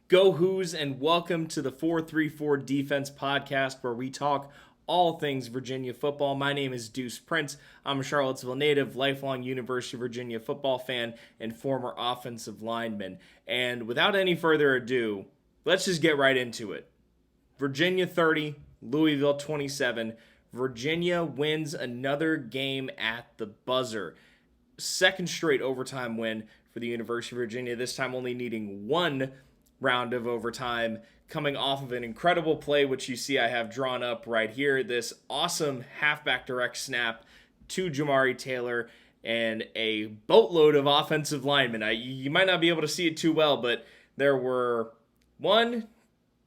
Go Who's, and welcome to the 434 Defense Podcast, where we talk all things Virginia football. My name is Deuce Prince. I'm a Charlottesville Native, lifelong University of Virginia football fan, and former offensive lineman. And without any further ado, let's just get right into it. Virginia 30, Louisville 27. Virginia wins another game at the buzzer. Second straight overtime win for the University of Virginia, this time only needing one round of overtime, coming off of an incredible play, which you see I have drawn up right here. This awesome halfback direct snap to Jamari Taylor and a boatload of offensive linemen. You might not be able to see it too well, but there were 1,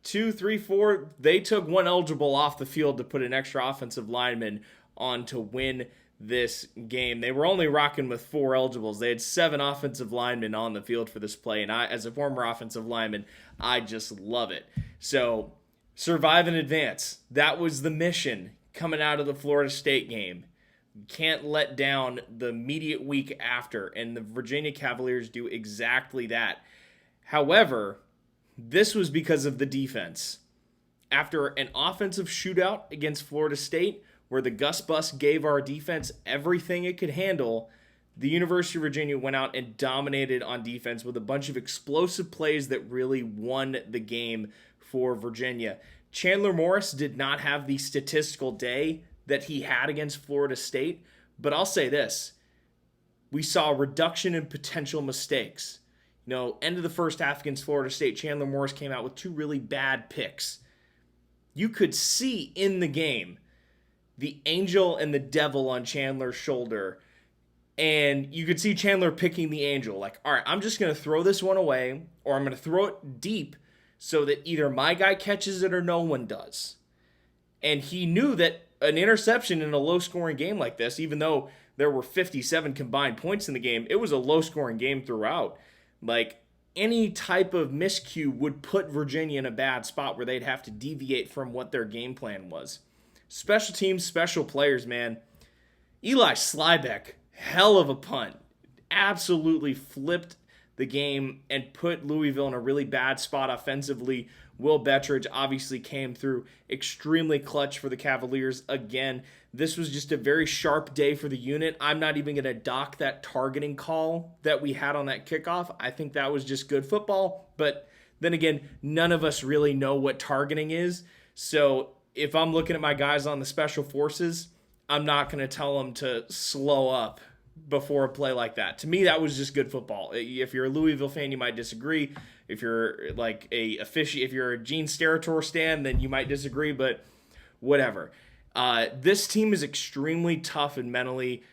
2, 3, 4. They took one eligible off the field to put an extra offensive lineman on to win this game. They were only rocking with 4 eligibles. They had 7 offensive linemen on the field for this play, and I, as a former offensive lineman, I just love it. So, survive and advance. That was the mission coming out of the Florida State game. Can't let down the immediate week after, and the Virginia Cavaliers do exactly that. However, this was because of the defense. After an offensive shootout against Florida State, where the Gus Bus gave our defense everything it could handle, the University of Virginia went out and dominated on defense with a bunch of explosive plays that really won the game for Virginia. Chandler Morris did not have the statistical day that he had against Florida State, but I'll say this. We saw a reduction in potential mistakes. End of the first half against Florida State, Chandler Morris came out with 2 really bad picks. You could see in the game the angel and the devil on Chandler's shoulder. And you could see Chandler picking the angel. Like, all right, I'm just going to throw this one away, or I'm going to throw it deep so that either my guy catches it or no one does. And he knew that an interception in a low-scoring game like this, even though there were 57 combined points in the game, it was a low-scoring game throughout. Like, any type of miscue would put Virginia in a bad spot where they'd have to deviate from what their game plan was. Special teams, special players, man. Eli Slybeck, hell of a punt. Absolutely flipped the game and put Louisville in a really bad spot offensively. Will Bettridge obviously came through extremely clutch for the Cavaliers again. This was just a very sharp day for the unit. I'm not even going to dock that targeting call that we had on that kickoff. I think that was just good football. But then again, none of us really know what targeting is. So if I'm looking at my guys on the special forces, I'm not going to tell them to slow up before a play like that. To me, that was just good football. If you're a Louisville fan, you might disagree. If you're like if you're a Gene Steratore stan, then you might disagree, but whatever. This team is extremely tough and mentally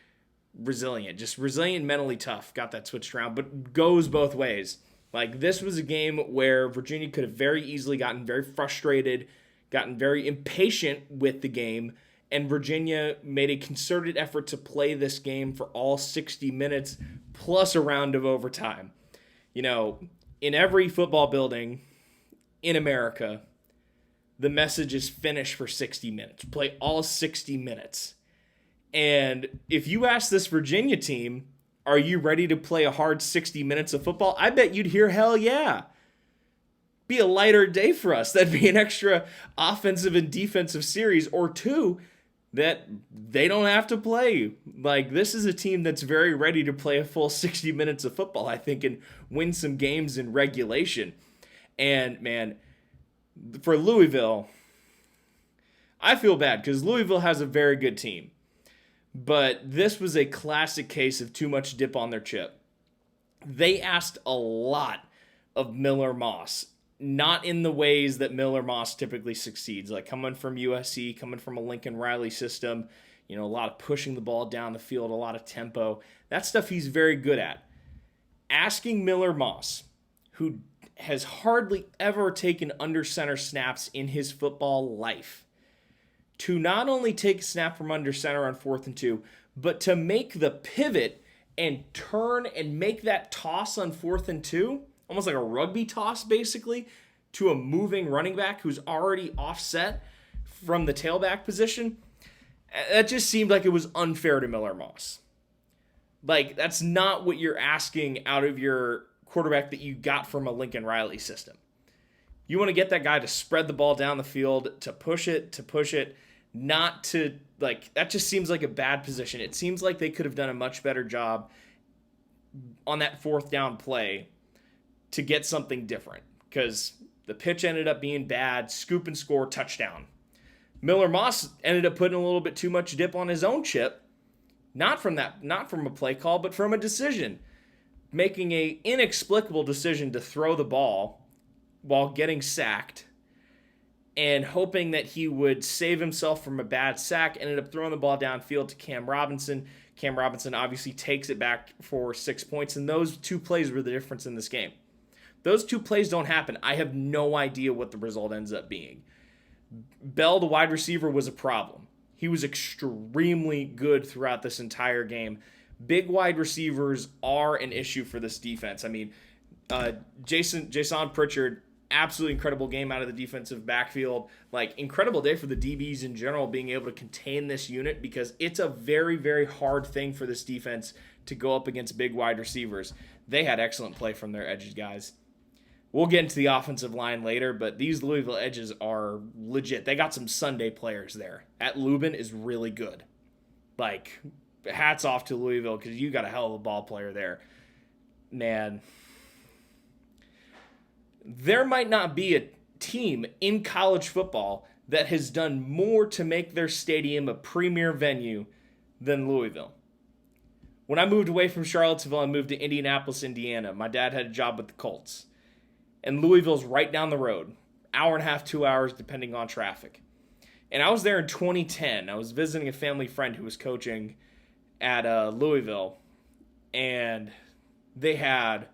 resilient. Just resilient, mentally tough. Got that switched around, but goes both ways. Like, this was a game where Virginia could have very easily gotten very frustrated, gotten very impatient with the game, and Virginia made a concerted effort to play this game for all 60 minutes plus a round of overtime. In every football building in America, the message is finish for 60 minutes. Play all 60 minutes. And if you ask this Virginia team, are you ready to play a hard 60 minutes of football? I bet you'd hear hell yeah. Be a lighter day for us. That'd be an extra offensive and defensive series or 2 that they don't have to play. Like, this is a team that's very ready to play a full 60 minutes of football, I think, and win some games in regulation. And, man, for Louisville, I feel bad because Louisville has a very good team. But this was a classic case of too much dip on their chip. They asked a lot of Miller Moss. Not in the ways that Miller Moss typically succeeds, like coming from USC, coming from a Lincoln Riley system, a lot of pushing the ball down the field, a lot of tempo. That stuff he's very good at. Asking Miller Moss, who has hardly ever taken under center snaps in his football life, to not only take a snap from under center on 4th and 2, but to make the pivot and turn and make that toss on 4th and 2, almost like a rugby toss, basically, to a moving running back who's already offset from the tailback position. That just seemed like it was unfair to Miller Moss. Like, that's not what you're asking out of your quarterback that you got from a Lincoln Riley system. You want to get that guy to spread the ball down the field, to push it, not to, like, that just seems like a bad position. It seems like they could have done a much better job on that fourth down play to get something different, because the pitch ended up being bad, scoop and score, touchdown. Miller Moss ended up putting a little bit too much dip on his own chip, not from a play call, but from a decision, making a inexplicable decision to throw the ball while getting sacked and hoping that he would save himself from a bad sack. Ended up throwing the ball downfield to Cam Robinson. Cam Robinson obviously takes it back for 6 points, and those two plays were the difference in this game. Those two plays don't happen. I have no idea what the result ends up being. Bell, the wide receiver, was a problem. He was extremely good throughout this entire game. Big wide receivers are an issue for this defense. I mean, Jason Pritchard, absolutely incredible game out of the defensive backfield. Like, incredible day for the DBs in general, being able to contain this unit, because it's a very, very hard thing for this defense to go up against big wide receivers. They had excellent play from their edge guys. We'll get into the offensive line later, but these Louisville edges are legit. They got some Sunday players there. At Lubin is really good. Like, hats off to Louisville, because you got a hell of a ball player there. Man, there might not be a team in college football that has done more to make their stadium a premier venue than Louisville. When I moved away from Charlottesville, I moved to Indianapolis, Indiana. My dad had a job with the Colts. And Louisville's right down the road. Hour and a half, 2 hours, depending on traffic. And I was there in 2010. I was visiting a family friend who was coaching at Louisville. And they had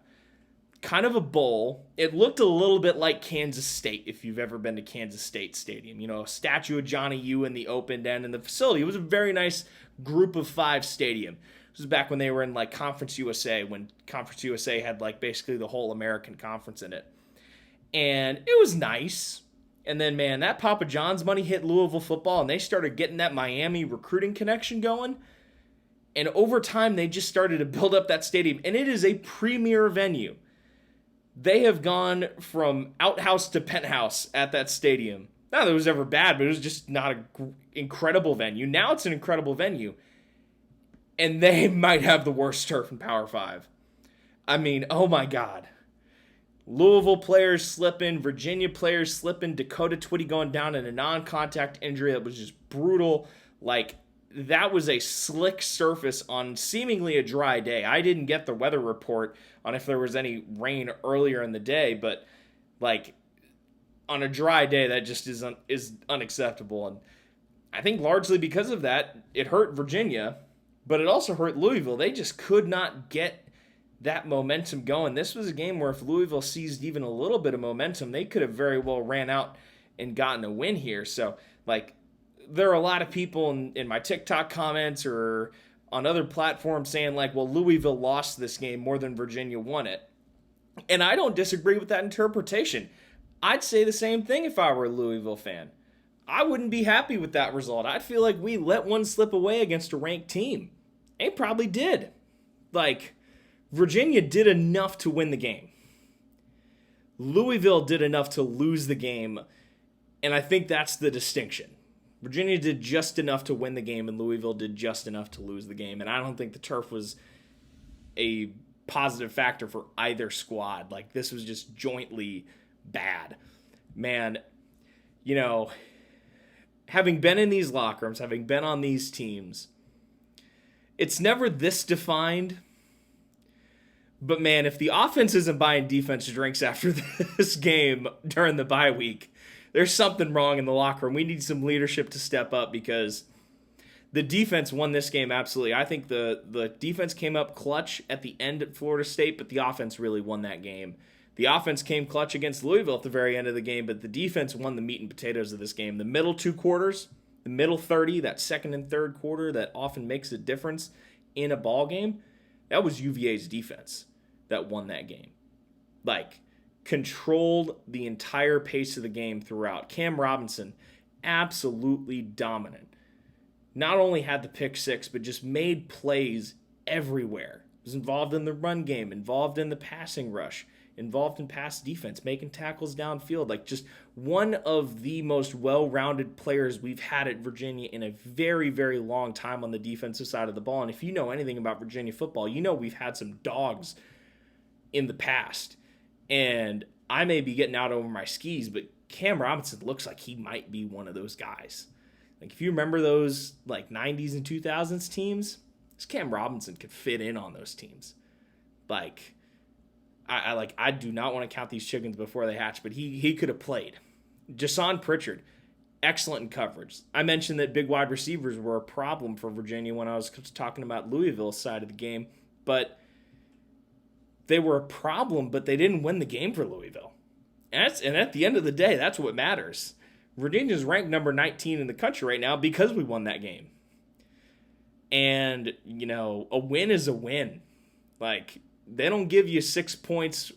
kind of a bowl. It looked a little bit like Kansas State, if you've ever been to Kansas State Stadium. You know, a statue of Johnny U in the open end. And the facility, it was a very nice group of five stadium. This was back when they were in, like, Conference USA, when Conference USA had, like, basically the whole American Conference in it. And it was nice. And then, man, that Papa John's money hit Louisville football, and they started getting that Miami recruiting connection going. And over time, they just started to build up that stadium. And it is a premier venue. They have gone from outhouse to penthouse at that stadium. Not that it was ever bad, but it was just not an incredible venue. Now it's an incredible venue. And they might have the worst turf in Power 5. I mean, oh my God. Louisville players slipping, Virginia players slipping, Dakota Twitty going down in a non-contact injury that was just brutal. Like, that was a slick surface on seemingly a dry day. I didn't get the weather report on if there was any rain earlier in the day, but, like, on a dry day, that just is unacceptable. And I think largely because of that, it hurt Virginia, but it also hurt Louisville. They just could not get that momentum going. This was a game where if Louisville seized even a little bit of momentum, they could have very well ran out and gotten a win here. So, like, there are a lot of people in my TikTok comments or on other platforms saying, like, well, Louisville lost this game more than Virginia won it. And I don't disagree with that interpretation. I'd say the same thing if I were a Louisville fan. I wouldn't be happy with that result. I'd feel like we let one slip away against a ranked team. They probably did. Like, Virginia did enough to win the game. Louisville did enough to lose the game, and I think that's the distinction. Virginia did just enough to win the game, and Louisville did just enough to lose the game, and I don't think the turf was a positive factor for either squad. Like, this was just jointly bad. Man, you know, having been in these locker rooms, having been on these teams, it's never this defined. But, man, if the offense isn't buying defense drinks after this game during the bye week, there's something wrong in the locker room. We need some leadership to step up, because the defense won this game absolutely. I think the defense came up clutch at the end at Florida State, but the offense really won that game. The offense came clutch against Louisville at the very end of the game, but the defense won the meat and potatoes of this game. The middle two quarters, the middle 30, that second and third quarter that often makes a difference in a ball game, that was UVA's defense that won that game. Like, controlled the entire pace of the game throughout. Cam Robinson, absolutely dominant. Not only had the pick six, but just made plays everywhere. Was involved in the run game, involved in the passing rush, involved in pass defense, making tackles downfield. Like, just one of the most well-rounded players we've had at Virginia in a very, very long time on the defensive side of the ball. And if you know anything about Virginia football, you know we've had some dogs in the past. And I may be getting out over my skis, but Cam Robinson looks like he might be one of those guys. Like, if you remember those like 90s and 2000s teams, this Cam Robinson could fit in on those teams. Like, I do not want to count these chickens before they hatch, but he could have played. Jason Pritchard, excellent in coverage. I mentioned that big wide receivers were a problem for Virginia when I was talking about Louisville's side of the game, but they were a problem, but they didn't win the game for Louisville. And at the end of the day, that's what matters. Virginia's ranked number 19 in the country right now because we won that game. And, you know, a win is a win. Like, they don't give you 6 points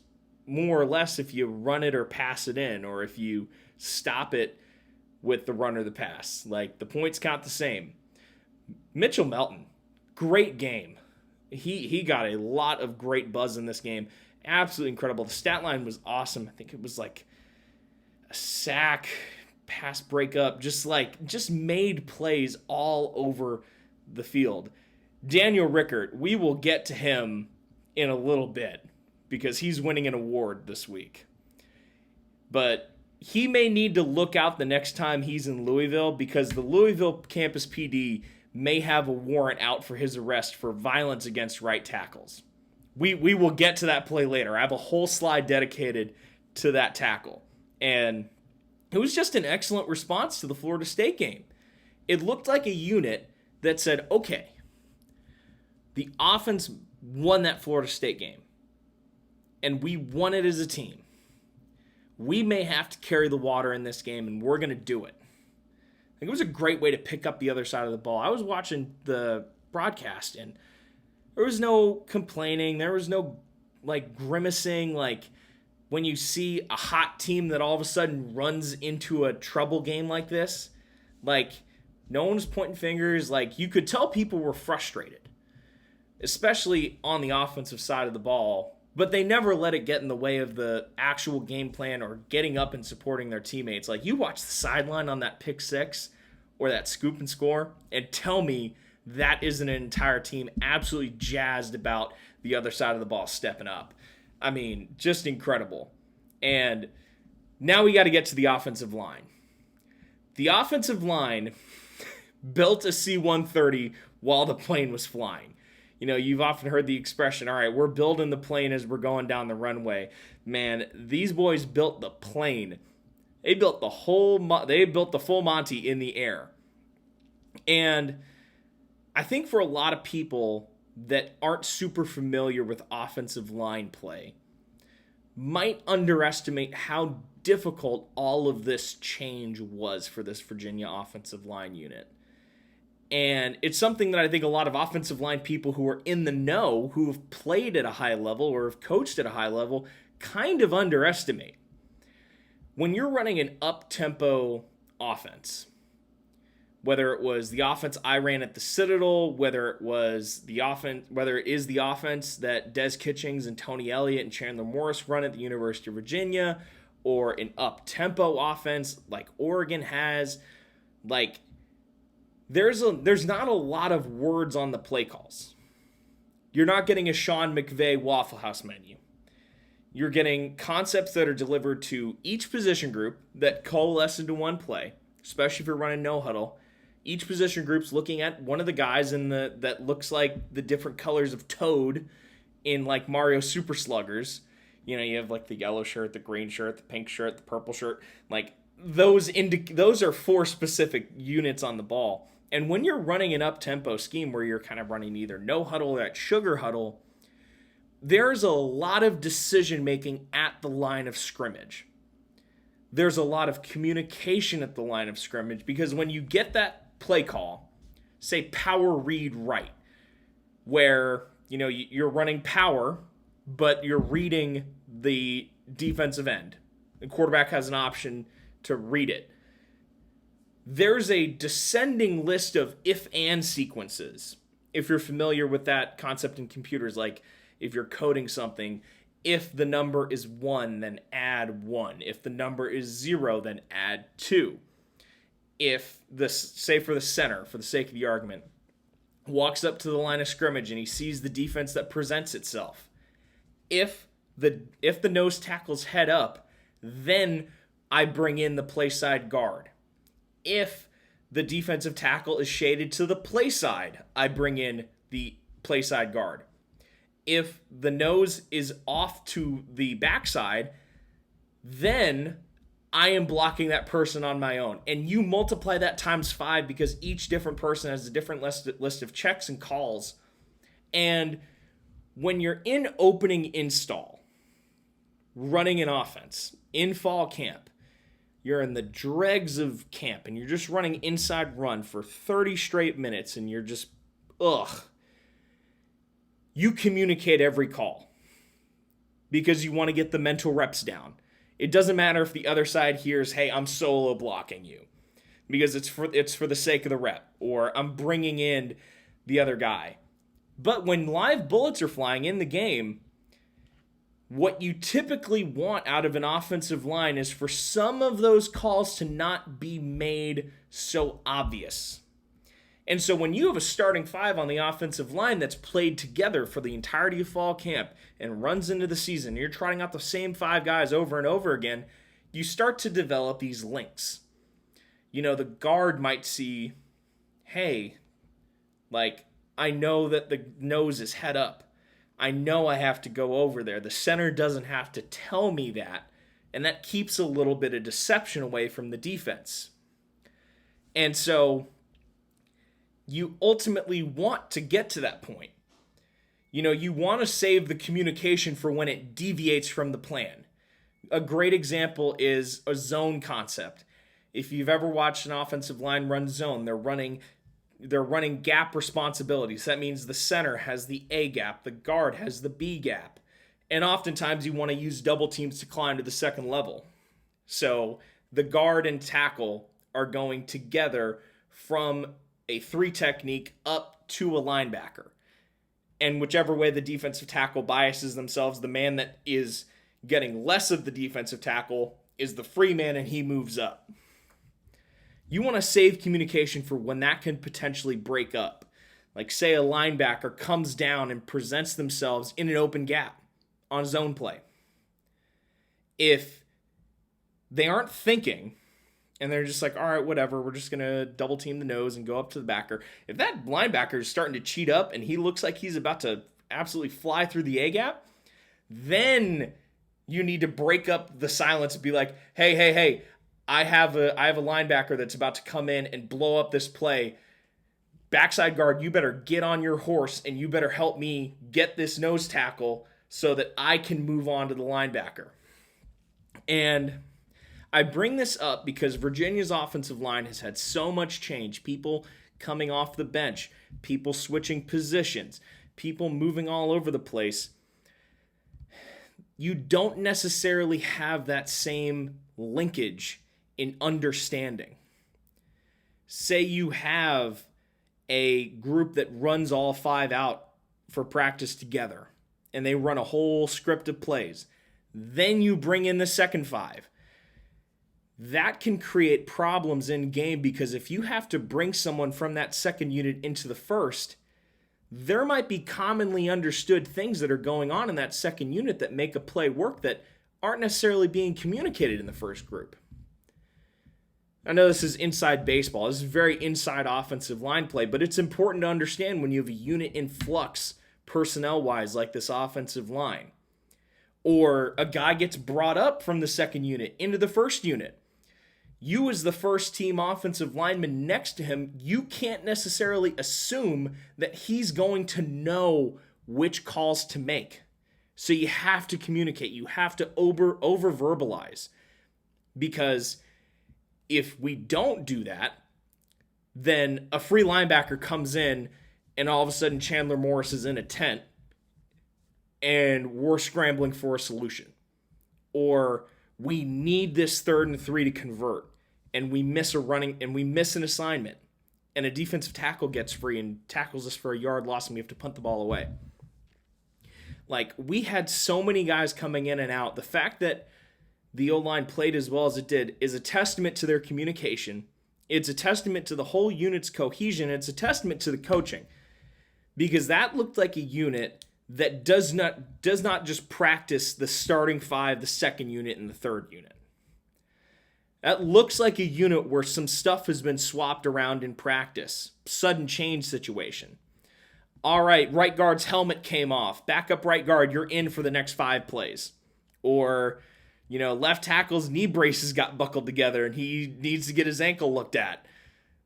more or less if you run it or pass it in, or if you stop it with the run or the pass. Like, the points count the same. Mitchell Melton, great game. He got a lot of great buzz in this game. Absolutely incredible. The stat line was awesome. I think it was like a sack, pass breakup, just made plays all over the field. Daniel Rickert, we will get to him in a little bit because he's winning an award this week. But he may need to look out the next time he's in Louisville because the Louisville campus PD may have a warrant out for his arrest for violence against right tackles. We will get to that play later. I have a whole slide dedicated to that tackle. And it was just an excellent response to the Florida State game. It looked like a unit that said, okay, the offense won that Florida State game, and we won it as a team. We may have to carry the water in this game, and we're going to do it. I think it was a great way to pick up the other side of the ball. I was watching the broadcast, and there was no complaining. There was no, grimacing. When you see a hot team that all of a sudden runs into a trouble game like this, no one was pointing fingers. You could tell people were frustrated, especially on the offensive side of the ball, but they never let it get in the way of the actual game plan or getting up and supporting their teammates. You watch the sideline on that pick six or that scoop and score and tell me that isn't an entire team absolutely jazzed about the other side of the ball stepping up. I mean, just incredible. And now we got to get to the offensive line. The offensive line built a C-130 while the plane was flying. You know, you've often heard the expression, all right, we're building the plane as we're going down the runway. Man, these boys built the plane. They built the full Monty in the air. And I think for a lot of people that aren't super familiar with offensive line play might underestimate how difficult all of this change was for this Virginia offensive line unit. And it's something that I think a lot of offensive line people who are in the know, who have played at a high level or have coached at a high level, kind of underestimate. When you're running an up-tempo offense, whether it was the offense I ran at the Citadel, whether it is the offense that Des Kitchings and Tony Elliott and Chandler Morris run at the University of Virginia, or an up-tempo offense like Oregon has, there's not a lot of words on the play calls. You're not getting a Sean McVay Waffle House menu. You're getting concepts that are delivered to each position group that coalesce into one play, especially if you're running no huddle. Each position group's looking at one of the guys that looks like the different colors of Toad in Mario Super Sluggers. You know, you have the yellow shirt, the green shirt, the pink shirt, the purple shirt. Those are four specific units on the ball. And when you're running an up-tempo scheme where you're kind of running either no huddle or that sugar huddle, there's a lot of decision-making at the line of scrimmage. There's a lot of communication at the line of scrimmage because when you get that play call, say power read right, where you're running power, but you're reading the defensive end. The quarterback has an option to read it. There's a descending list of if-and sequences. If you're familiar with that concept in computers, if you're coding something, If the number is 1, then add 1. If the number is 0, then add 2. If say for the center, for the sake of the argument, walks up to the line of scrimmage and he sees the defense that presents itself, if the nose tackle's head up, then I bring in the play side guard. If the defensive tackle is shaded to the play side, I bring in the play side guard. If the nose is off to the backside, then I am blocking that person on my own. And you multiply that times 5 because each different person has a different list of checks and calls. And when you're in opening install, running an offense in fall camp, you're in the dregs of camp and you're just running inside run for 30 straight minutes and you're just, you communicate every call because you want to get the mental reps down. It doesn't matter if the other side hears, hey, I'm solo blocking you, because it's for the sake of the rep, or I'm bringing in the other guy. But when live bullets are flying in the game, what you typically want out of an offensive line is for some of those calls to not be made so obvious. And so when you have a starting 5 on the offensive line that's played together for the entirety of fall camp and runs into the season, you're trying out the same 5 guys over and over again, you start to develop these links. You know, the guard might see, hey, like, I know that the nose is head up. I know I have to go over there. The center doesn't have to tell me that, and that keeps a little bit of deception away from the defense. And so you ultimately want to get to that point. You know, you want to save the communication for when it deviates from the plan. A great example is a zone concept. If you've ever watched an offensive line run zone, they're running gap responsibilities. That means the center has the A gap, the guard has the B gap. And oftentimes you want to use double teams to climb to the second level. So the guard and tackle are going together from a 3 technique up to a linebacker. And whichever way the defensive tackle biases themselves, the man that is getting less of the defensive tackle is the free man and he moves up. You want to save communication for when that can potentially break up. Like, say a linebacker comes down and presents themselves in an open gap on zone play. If they aren't thinking and they're just like, all right, whatever, we're just going to double team the nose and go up to the backer. If that linebacker is starting to cheat up and he looks like he's about to absolutely fly through the A gap, then you need to break up the silence and be like, hey, I have a linebacker that's about to come in and blow up this play. Backside guard, you better get on your horse and you better help me get this nose tackle so that I can move on to the linebacker. And I bring this up because Virginia's offensive line has had so much change. People coming off the bench, people switching positions, people moving all over the place. You don't necessarily have that same linkage in understanding. Say you have a group that runs all 5 out for practice together, and they run a whole script of plays. Then you bring in the second 5. That can create problems in game because if you have to bring someone from that second unit into the first, there might be commonly understood things that are going on in that second unit that make a play work that aren't necessarily being communicated in the first group. I know this is inside baseball. This is very inside offensive line play, but it's important to understand when you have a unit in flux personnel-wise like this offensive line. Or a guy gets brought up from the second unit into the first unit. You as the first team offensive lineman next to him, you can't necessarily assume that he's going to know which calls to make. So you have to communicate. You have to over-verbalize. Because if we don't do that, then a free linebacker comes in and all of a sudden Chandler Morris is in a tent and we're scrambling for a solution. Or we need this 3rd and 3 to convert and we miss an assignment and a defensive tackle gets free and tackles us for a yard loss and we have to punt the ball away. Like, we had so many guys coming in and out. The fact that the O-line played as well as it did is a testament to their communication. It's a testament to the whole unit's cohesion. It's a testament to the coaching, because that looked like a unit that does not just practice the starting five, the second unit, and the third unit. That looks like a unit where some stuff has been swapped around in practice. Sudden change situation. All right, right guard's helmet came off. Backup right guard, you're in for the next 5 plays. Or, left tackle's knee braces got buckled together and he needs to get his ankle looked at.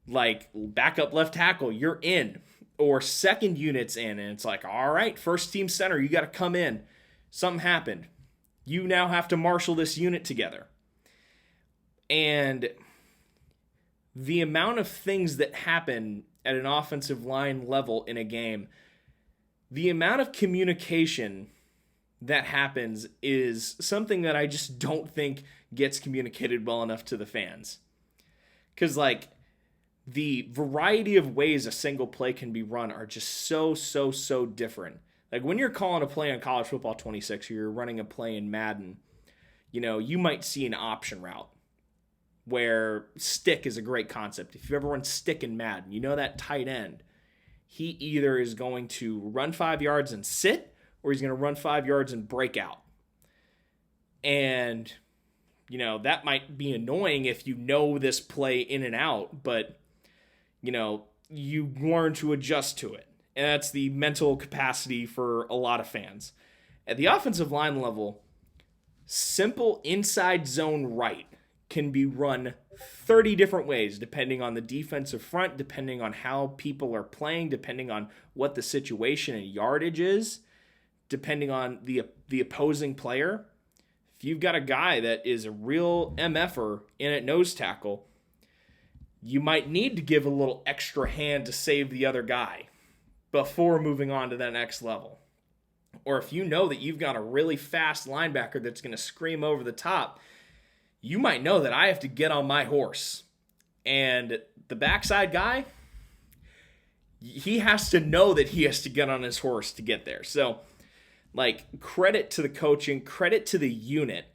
Like, backup left tackle, you're in. Or second unit's in, and it's like, all right, first team center, you got to come in. Something happened. You now have to marshal this unit together. And the amount of things that happen at an offensive line level in a game, the amount of communication that happens is something that I just don't think gets communicated well enough to the fans. Because, the variety of ways a single play can be run are just so different. Like, when you're calling a play on College Football 26 or you're running a play in Madden, you might see an option route where stick is a great concept. If you ever run stick in Madden, that tight end, he either is going to run 5 yards and sit, or he's going to run 5 yards and break out. And, that might be annoying if you know this play in and out, but, you learn to adjust to it. And that's the mental capacity for a lot of fans. At the offensive line level, simple inside zone right can be run 30 different ways, depending on the defensive front, depending on how people are playing, depending on what the situation and yardage is, depending on the opposing player. If you've got a guy that is a real MFer in at nose tackle, you might need to give a little extra hand to save the other guy before moving on to that next level. Or if you know that you've got a really fast linebacker that's going to scream over the top, you might know that I have to get on my horse. And the backside guy, he has to know that he has to get on his horse to get there. So, credit to the coaching, credit to the unit,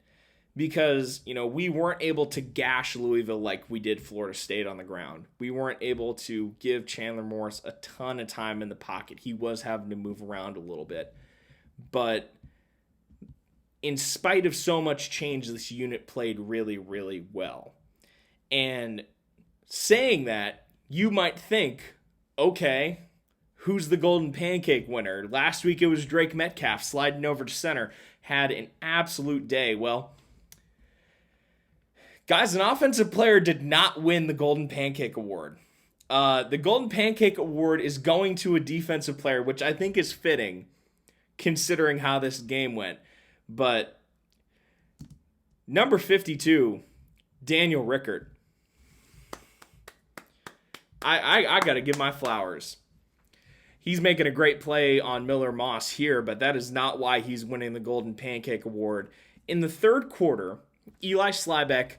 because, we weren't able to gash Louisville like we did Florida State on the ground. We weren't able to give Chandler Morris a ton of time in the pocket. He was having to move around a little bit. But in spite of so much change, this unit played really, really well. And saying that, you might think, okay, who's the Golden Pancake winner? Last week it was Drake Metcalf sliding over to center, had an absolute day. Well, guys, an offensive player did not win the Golden Pancake Award. The Golden Pancake Award is going to a defensive player, which I think is fitting, considering how this game went. But number 52, Daniel Rickert. I got to give my flowers. He's making a great play on Miller Moss here, but that is not why he's winning the Golden Pancake Award. In the third quarter, Eli Slybeck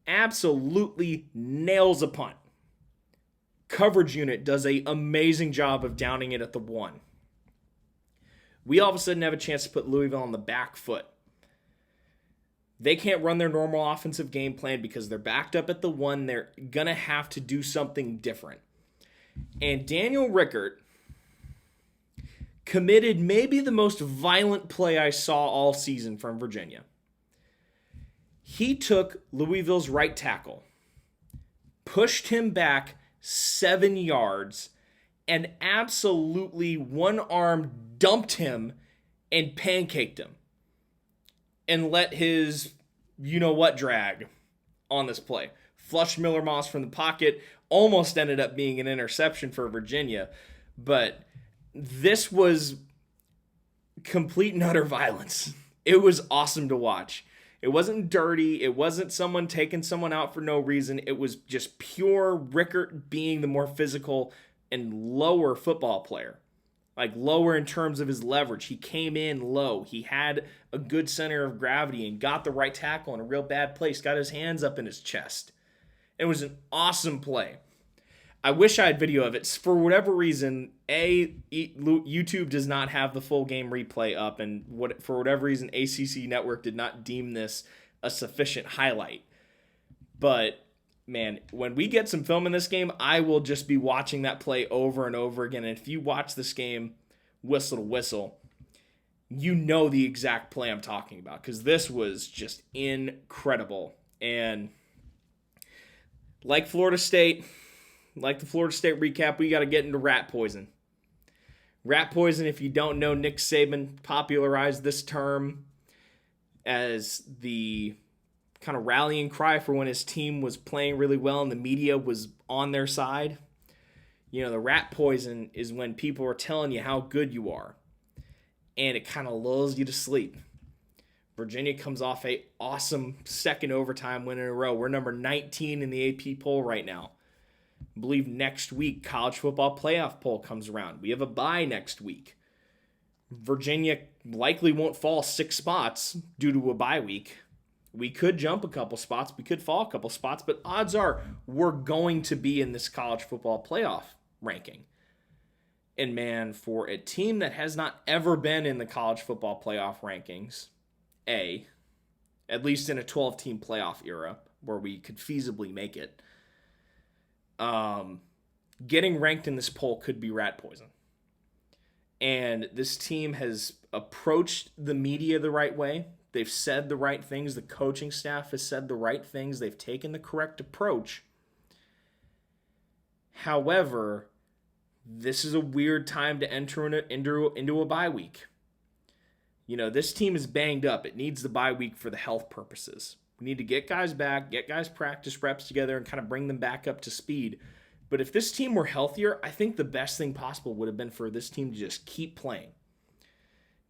absolutely nails a punt. Coverage unit does an amazing job of downing it at the 1. We all of a sudden have a chance to put Louisville on the back foot. They can't run their normal offensive game plan because they're backed up at the 1. They're going to have to do something different. And Daniel Rickert committed maybe the most violent play I saw all season from Virginia. He took Louisville's right tackle, pushed him back 7 yards, and absolutely one arm dumped him and pancaked him and let his you-know-what drag on this play. Flushed Miller Moss from the pocket, almost ended up being an interception for Virginia, but this was complete and utter violence. It was awesome to watch. It wasn't dirty. It wasn't someone taking someone out for no reason. It was just pure Rickert being the more physical and lower football player. Lower in terms of his leverage. He came in low. He had a good center of gravity and got the right tackle in a real bad place. Got his hands up in his chest. It was an awesome play. I wish I had video of it. For whatever reason, YouTube does not have the full game replay up, and for whatever reason, ACC Network did not deem this a sufficient highlight. But man, when we get some film in this game, I will just be watching that play over and over again. And if you watch this game whistle to whistle, you know the exact play I'm talking about, because this was just incredible. And like Florida State, like the Florida State recap, we got to get into rat poison. Rat poison, if you don't know, Nick Saban popularized this term as the kind of rallying cry for when his team was playing really well and the media was on their side. You know, the rat poison is when people are telling you how good you are, and it kind of lulls you to sleep. Virginia comes off a awesome second overtime win in a row. We're number 19 in the AP poll right now. I believe next week, college football playoff poll comes around. We have a bye next week. Virginia likely won't fall 6 spots due to a bye week. We could jump a couple spots. We could fall a couple spots. But odds are we're going to be in this college football playoff ranking. And man, for a team that has not ever been in the college football playoff rankings, at least in a 12-team playoff era where we could feasibly make it, getting ranked in this poll could be rat poison. And this team has approached the media the right way. They've said the right things. The coaching staff has said the right things. They've taken the correct approach. However, this is a weird time to enter into a bye week. You know, this team is banged up. It needs the bye week for the health purposes. We need to get guys back, get guys practice reps together, and kind of bring them back up to speed. But if this team were healthier, I think the best thing possible would have been for this team to just keep playing.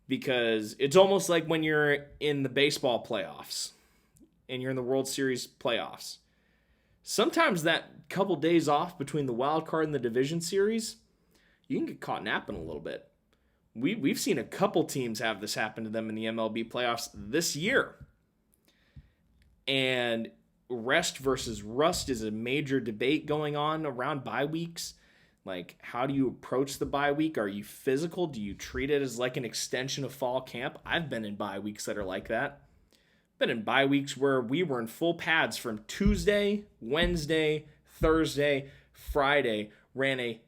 Because it's almost like when you're in the baseball playoffs and you're in the World Series playoffs. Sometimes that couple days off between the wild card and the division series, you can get caught napping a little bit. We've seen a couple teams have this happen to them in the MLB playoffs this year. And rest versus rust is a major debate going on around bye weeks. Like, how do you approach the bye week? Are you physical? Do you treat it as like an extension of fall camp? I've been in bye weeks that are like that. Been in bye weeks where we were in full pads from Tuesday, Wednesday, Thursday, Friday, ran a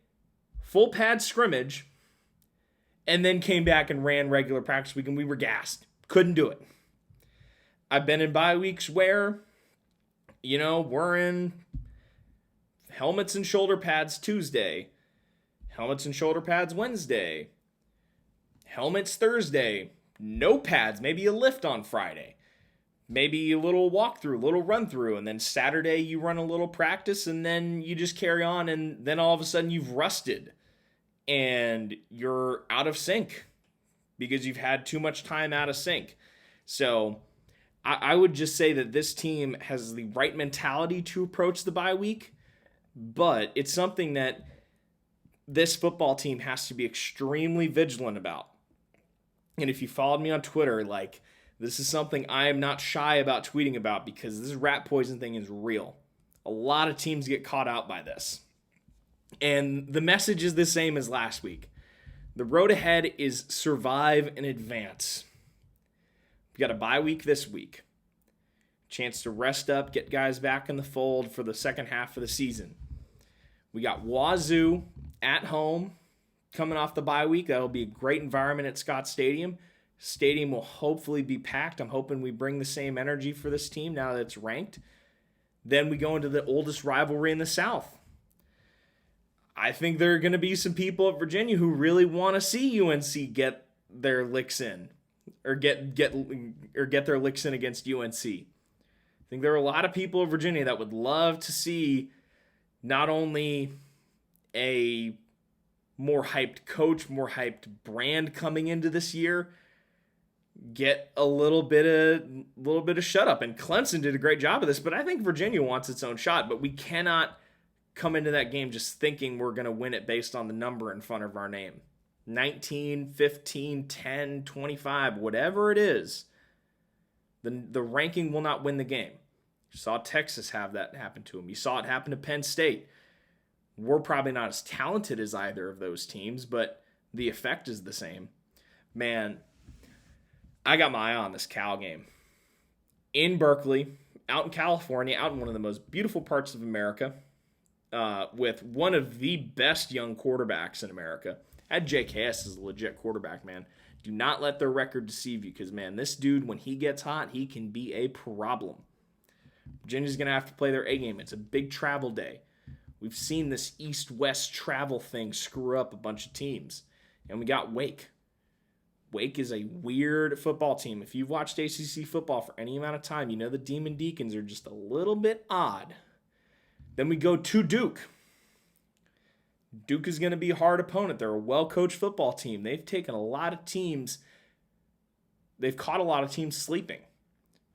full pad scrimmage, and then came back and ran regular practice week, and we were gassed. Couldn't do it. I've been in bye weeks where, you know, we're in helmets and shoulder pads Tuesday, helmets and shoulder pads Wednesday, helmets Thursday, no pads, maybe a lift on Friday, maybe a little walkthrough, a little run through, and then Saturday you run a little practice, and then you just carry on, and then all of a sudden you've rusted and you're out of sync because you've had too much time out of sync. So I would just say that this team has the right mentality to approach the bye week, but it's something that this football team has to be extremely vigilant about. And if you followed me on Twitter, like, this is something I am not shy about tweeting about because this rat poison thing is real. A lot of teams get caught out by this. And the message is the same as last week. The road ahead is survive and advance. We got a bye week this week. Chance to rest up, get guys back in the fold for the second half of the season. We got Wazoo at home coming off the bye week. That'll be a great environment at Scott Stadium. Stadium will hopefully be packed. I'm hoping we bring the same energy for this team now that it's ranked. Then we go into the oldest rivalry in the South. I think there are going to be some people at Virginia who really want to see UNC get their licks in, or get their licks in against UNC. I think there are a lot of people in Virginia that would love to see not only a more hyped coach, more hyped brand coming into this year, get a little bit of shut up. And Clemson did a great job of this, but I think Virginia wants its own shot. But we cannot come into that game just thinking we're going to win it based on the number in front of our name. 19, 15, 10, 25, whatever it is, the ranking will not win the game. You saw Texas have that happen to them. You saw it happen to Penn State. We're probably not as talented as either of those teams, but the effect is the same. Man, I got my eye on this Cal game. In Berkeley, out in California, out in one of the most beautiful parts of America, with one of the best young quarterbacks in America. That JKS is a legit quarterback, man. Do not let their record deceive you because, man, this dude, when he gets hot, he can be a problem. Virginia's going to have to play their A game. It's a big travel day. We've seen this east-west travel thing screw up a bunch of teams. And we got Wake. Wake is a weird football team. If you've watched ACC football for any amount of time, you know the Demon Deacons are just a little bit odd. Then we go to Duke. Duke is going to be a hard opponent. They're a well-coached football team. They've taken a lot of teams. They've caught a lot of teams sleeping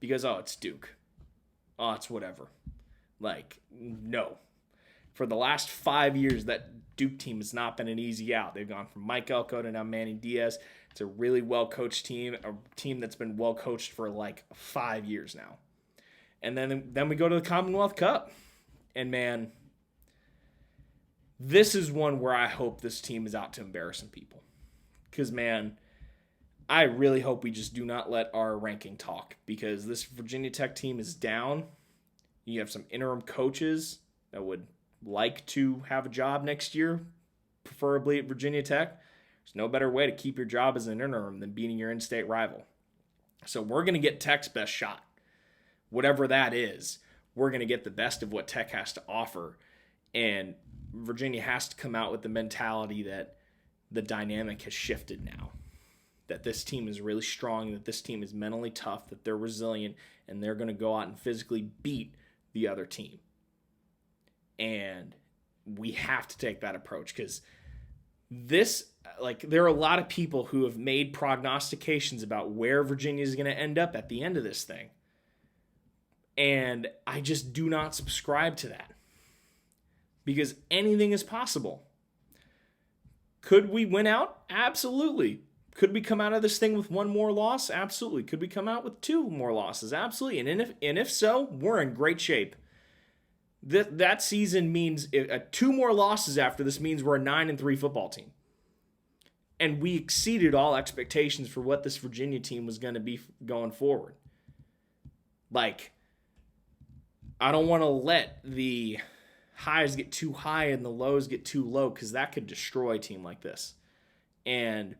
because, it's Duke. It's whatever. No. For the last 5 years, that Duke team has not been an easy out. They've gone from Mike Elko to now Manny Diaz. It's a really well-coached team, a team that's been well-coached for 5 years now. And then we go to the Commonwealth Cup. And, man, this is one where I hope this team is out to embarrass some people. Because, man, I really hope we just do not let our ranking talk. Because this Virginia Tech team is down. You have some interim coaches that would like to have a job next year, preferably at Virginia Tech. There's no better way to keep your job as an interim than beating your in-state rival. So we're going to get Tech's best shot. Whatever that is, we're going to get the best of what Tech has to offer. And Virginia has to come out with the mentality that the dynamic has shifted now. That this team is really strong, that this team is mentally tough, that they're resilient, and they're going to go out and physically beat the other team. And we have to take that approach because there are a lot of people who have made prognostications about where Virginia is going to end up at the end of this thing. And I just do not subscribe to that because anything is possible. Could we win out? Absolutely. Could we come out of this thing with one more loss? Absolutely. Could we come out with two more losses? Absolutely. And if so, we're in great shape. That season means 2 more losses after this means we're a 9-3 football team. And we exceeded all expectations for what this Virginia team was going to be going forward. I don't want to let the highs get too high and the lows get too low because that could destroy a team like this. And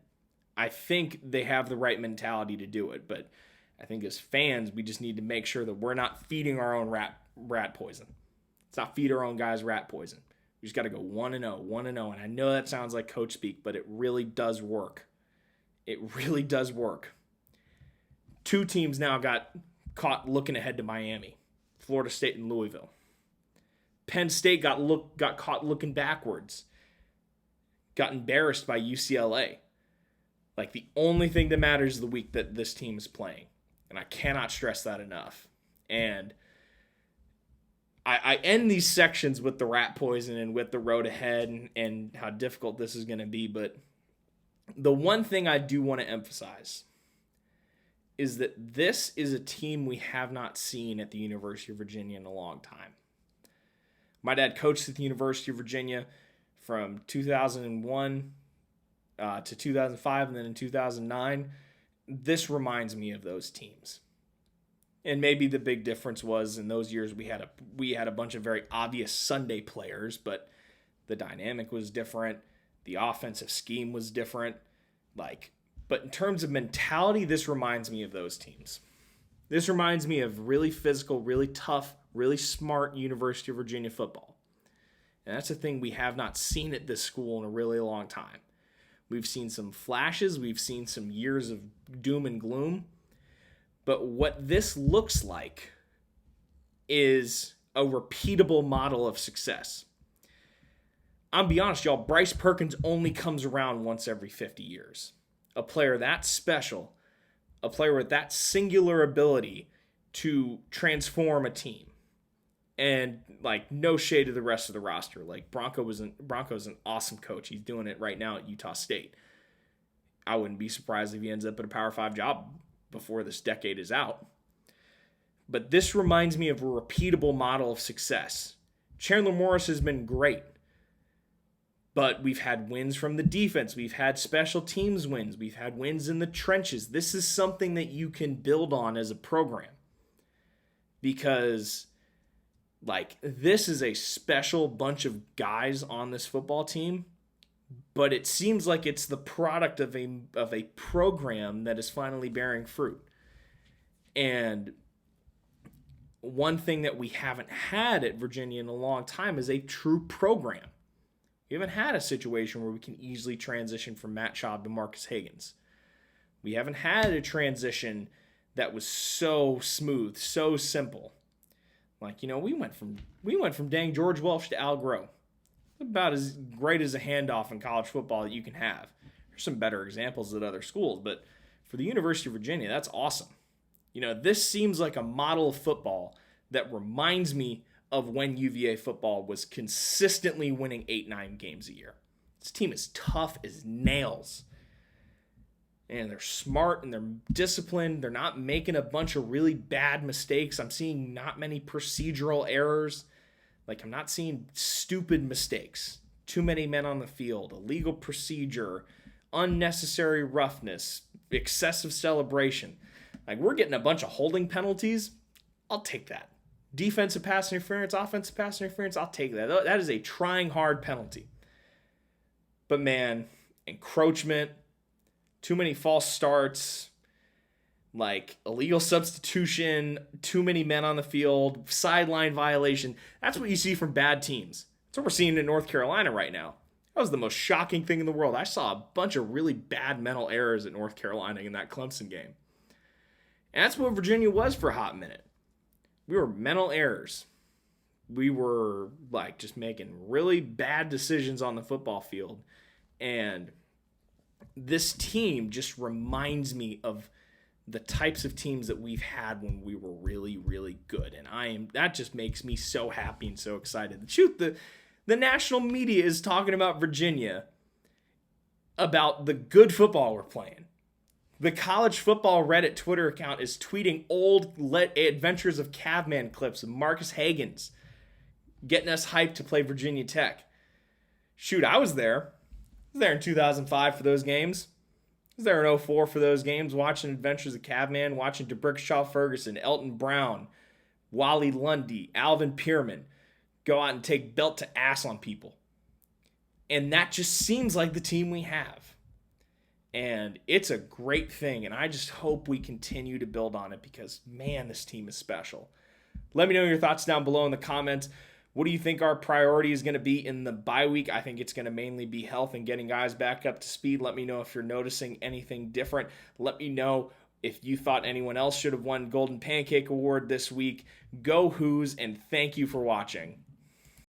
I think they have the right mentality to do it. But I think as fans, we just need to make sure that we're not feeding our own rat poison. Let's not feed our own guys rat poison. We just got to go 1-0, 1-0. And I know that sounds like coach speak, but it really does work. It really does work. 2 teams now got caught looking ahead to Miami. Florida State and Louisville. Penn State got caught looking backwards. Got embarrassed by UCLA. The only thing that matters is the week that this team is playing. And I cannot stress that enough. And I end these sections with the rat poison and with the road ahead and how difficult this is going to be. But the one thing I do want to emphasize is that this is a team we have not seen at the University of Virginia in a long time. My dad coached at the University of Virginia from 2001 to 2005 and then in 2009. This reminds me of those teams. And maybe the big difference was in those years we had a bunch of very obvious Sunday players, but the dynamic was different. The offensive scheme was different. But in terms of mentality, this reminds me of those teams. This reminds me of really physical, really tough, really smart University of Virginia football. And that's a thing we have not seen at this school in a really long time. We've seen some flashes. We've seen some years of doom and gloom. But what this looks like is a repeatable model of success. I'll be honest, y'all, Bryce Perkins only comes around once every 50 years. A player that special, a player with that singular ability to transform a team. And, no shade to the rest of the roster. Bronco's an awesome coach. He's doing it right now at Utah State. I wouldn't be surprised if he ends up at a Power 5 job before this decade is out. But this reminds me of a repeatable model of success. Chandler Morris has been great. But we've had wins from the defense. We've had special teams wins. We've had wins in the trenches. This is something that you can build on as a program. Because, like, this is a special bunch of guys on this football team. But it seems like it's the product of a program that is finally bearing fruit. And one thing that we haven't had at Virginia in a long time is a true program. We haven't had a situation where we can easily transition from Matt Schaub to Marcus Higgins. We haven't had a transition that was so smooth, so simple. Like, you know, we went from dang George Welsh to Al Groh. About as great as a handoff in college football that you can have. There's some better examples at other schools, but for the University of Virginia, that's awesome. You know, this seems like a model of football that reminds me of when UVA football was consistently winning 8-9 games a year. This team is tough as nails. And they're smart and they're disciplined. They're not making a bunch of really bad mistakes. I'm seeing not many procedural errors. Like, I'm not seeing stupid mistakes. Too many men on the field, illegal procedure, unnecessary roughness, excessive celebration. Like, we're getting a bunch of holding penalties. I'll take that. Defensive pass interference, offensive pass interference, I'll take that. That is a trying hard penalty. But, man, encroachment, too many false starts, like illegal substitution, too many men on the field, sideline violation. That's what you see from bad teams. That's what we're seeing in North Carolina right now. That was the most shocking thing in the world. I saw a bunch of really bad mental errors at North Carolina in that Clemson game. And that's what Virginia was for a hot minute. We were mental errors. We were like just making really bad decisions on the football field. And this team just reminds me of the types of teams that we've had when we were really, really good. And that just makes me so happy and so excited. Shoot, the national media is talking about Virginia, about the good football we're playing. The college football Reddit Twitter account is tweeting old Adventures of Caveman clips of Marcus Higgins getting us hyped to play Virginia Tech. Shoot, I was there. I was there in 2005 for those games. I was there in 2004 for those games, watching Adventures of Caveman, watching DeBrickshaw Ferguson, Elton Brown, Wally Lundy, Alvin Pierman go out and take belt to ass on people. And that just seems like the team we have. And it's a great thing, and I just hope we continue to build on it because, man, this team is special. Let me know your thoughts down below in the comments. What do you think our priority is going to be in the bye week? I think it's going to mainly be health and getting guys back up to speed. Let me know if you're noticing anything different. Let me know if you thought anyone else should have won Golden Pancake Award this week. Go Hoos, and thank you for watching.